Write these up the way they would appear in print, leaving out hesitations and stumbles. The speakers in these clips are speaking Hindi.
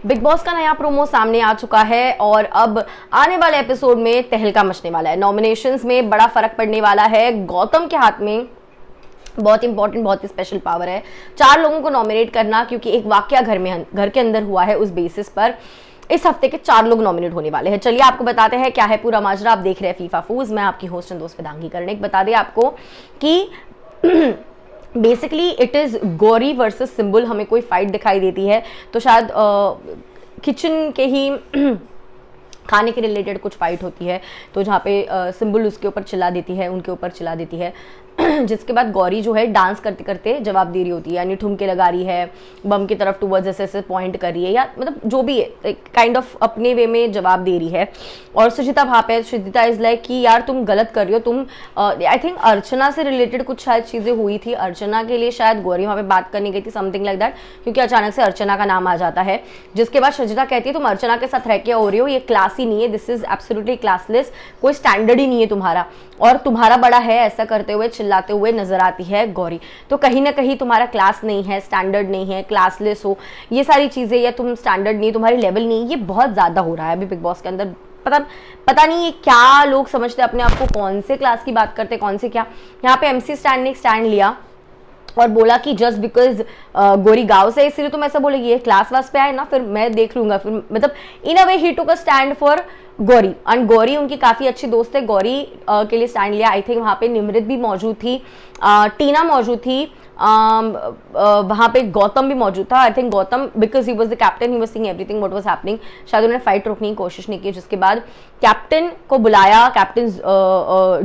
बिग बॉस का नया प्रोमो सामने आ चुका है और अब आने वाले एपिसोड में तहलका मचने वाला है। नॉमिनेशंस में बड़ा फर्क पड़ने वाला है। गौतम के हाथ में बहुत इंपॉर्टेंट, बहुत ही स्पेशल पावर है 4 लोगों को नॉमिनेट करना, क्योंकि एक वाकया घर के अंदर हुआ है। उस बेसिस पर इस हफ्ते के 4 लोग नॉमिनेट होने वाले हैं। चलिए आपको बताते हैं क्या है पूरा माजरा। आप देख रहे हैं फीफा फूज, मैं आपकी होस्ट एंड दोस्त वेदांगी कर्णिक। बता दें आपको कि basically it is Gauri versus symbol. हमें कोई फाइट दिखाई देती है तो शायद किचन के ही खाने के रिलेटेड कुछ फाइट होती है, तो जहाँ पे सिंबल उसके ऊपर चिल्ला देती है, उनके ऊपर चिल्ला देती है जिसके बाद गौरी जो है डांस करते करते जवाब दे रही होती है, यानी ठुमके लगा रही है, बम की तरफ टूवर्ड्स ऐसे पॉइंट कर रही है, या मतलब जो भी है काइंड ऑफ अपने वे में जवाब दे रही है। और सुचिता वहाँ पे, सुचिता इज लाइक कि यार तुम गलत कर रही हो, तुम आई थिंक अर्चना से रिलेटेड कुछ शायद चीज़ें हुई थी, अर्चना के लिए शायद गौरी वहाँ पे बात करने गई थी, समथिंग लाइक दैट, क्योंकि अचानक से अर्चना का नाम आ जाता है। जिसके बाद सुचिता कहती है तुम अर्चना के साथ रह के हो रही हो, ये क्लास ही नहीं है, दिस इज एब्सोल्युटली क्लासलेस, कोई स्टैंडर्ड ही नहीं है तुम्हारा, और तुम्हारा बड़ा है, ऐसा करते हुए चिल्लाते हुए नजर आती है गौरी। तो कहीं ना कहीं तुम्हारा क्लास नहीं है, स्टैंडर्ड नहीं है, क्लासलेस हो, ये सारी चीजें, या तुम स्टैंडर्ड नहीं, तुम्हारी लेवल नहीं, ये बहुत ज्यादा हो रहा है अभी बिग बॉस के अंदर। पता नहीं ये क्या लोग समझते हैं अपने आप को, कौन से क्लास की बात करते, कौन से क्या। यहाँ पे MC स्टैंड ने एक स्टैंड लिया और बोला कि जस्ट बिकॉज गोरी गांव से इसलिए तुम ऐसा बोलेगी, ये क्लास वास पे आए ना, फिर मैं देख लूंगा, फिर मतलब in a way he took a stand for Gauri. And Gauri उनकी काफी अच्छी दोस्त है, गौरी के लिए स्टैंड लिया। आई थिंक वहां पे निमृत भी मौजूद थी, टीना मौजूद थी, वहां पे गौतम भी मौजूद था। I think Gautam because he was the captain, he was seeing everything what was happening, शायद उन्होंने फाइट रोकने की कोशिश नहीं की। जिसके बाद कैप्टन को बुलाया, कैप्टन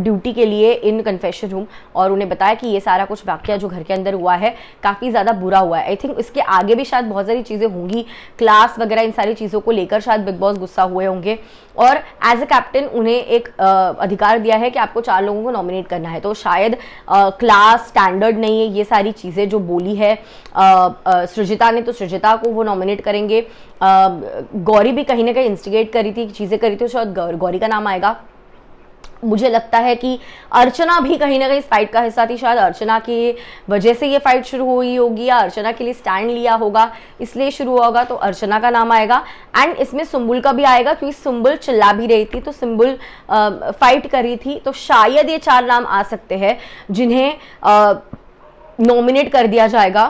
ड्यूटी के लिए इन कन्फेशन रूम, और उन्हें बताया कि ये सारा कुछ वाकया जो घर के अंदर हुआ है काफी ज्यादा बुरा हुआ है। आई थिंक इसके आगे भी शायद बहुत सारी चीजें होंगी, क्लास वगैरह, इन सारी चीजों को लेकर शायद बिग बॉस गुस्सा हुए होंगे, और एज ए कैप्टन उन्हें एक अधिकार दिया है कि आपको 4 लोगों को नॉमिनेट करना है। तो शायद क्लास स्टैंडर्ड नहीं है, ये सारी चीजें जो बोली है सृजिता ने, तो सृजिता को वो नॉमिनेट करेंगे। गौरी भी कहीं ना कहीं इंस्टिगेट करी थी, चीजें करी थी, शायद गौरी का नाम आएगा। मुझे लगता है कि अर्चना भी कहीं ना कहीं इस फाइट का हिस्सा थी, शायद अर्चना की वजह से ये फाइट शुरू हुई होगी, या अर्चना के लिए स्टैंड लिया होगा इसलिए शुरू हुआ होगा, तो अर्चना का नाम आएगा। एंड इसमें सुंबुल का भी आएगा, क्योंकि सुंबुल चिल्ला भी रही थी, तो सुंबुल फाइट कर रही थी, तो शायद ये 4 नाम आ सकते हैं जिन्हें नॉमिनेट कर दिया जाएगा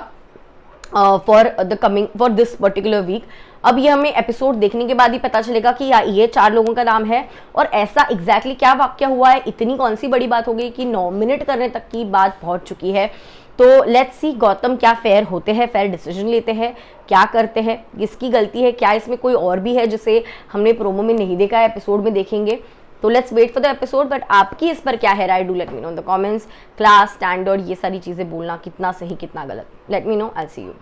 फॉर दिस पर्टिकुलर वीक। अब ये हमें एपिसोड देखने के बाद ही पता चलेगा कि ये 4 लोगों का नाम है, और ऐसा एग्जैक्टली क्या वाक्या हुआ है, इतनी कौन सी बड़ी बात हो गई कि नॉमिनेट करने तक की बात पहुंच चुकी है। तो लेट्स सी गौतम क्या फेयर होते हैं, फेयर डिसीजन लेते हैं, क्या करते हैं, किसकी गलती है, क्या इसमें कोई और भी है जिसे हमने प्रोमो में नहीं देखा है, एपिसोड में देखेंगे। तो let's wait for the episode. But आपकी इस पर क्या है राय, do let me know in the comments. Class, standard, ये सारी चीजें बोलना कितना सही कितना गलत, let me know, I see you.